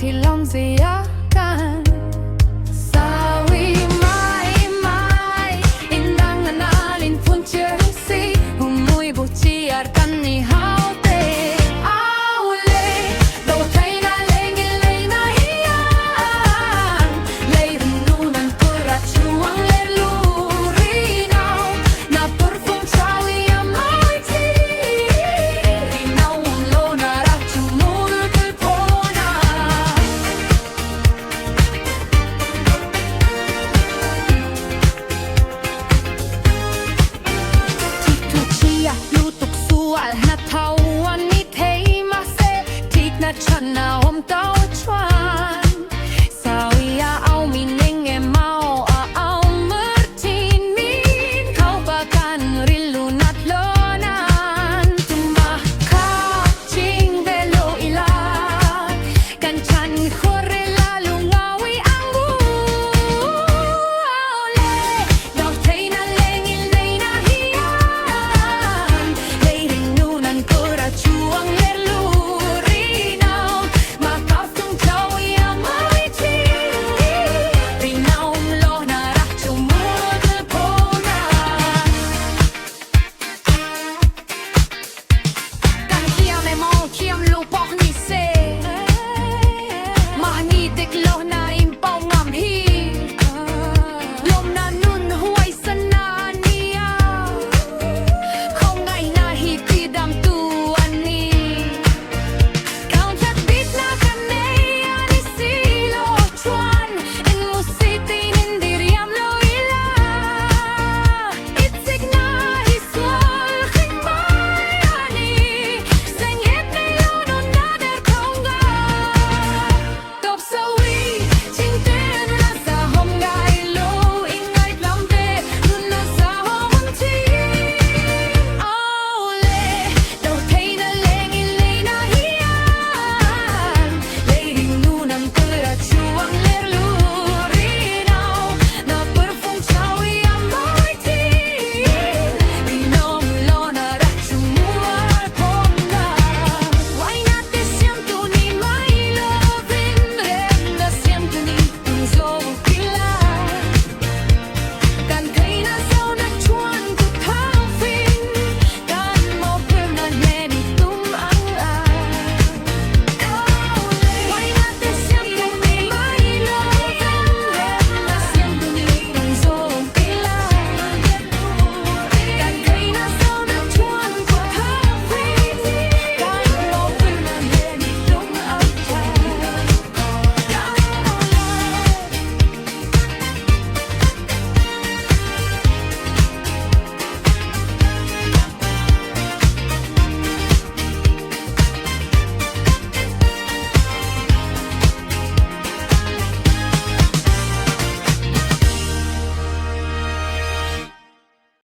ที่ลองเสียกันสาวีmai indang na lin pun chersi muy buciar kan ni haute aule do taina lengi leina hian leiden nunan pura chuang le lurinau na perfum chawi amaiti rinau lo na rachu mul pona lutuk sual na tawan ni thei ma se tik na chana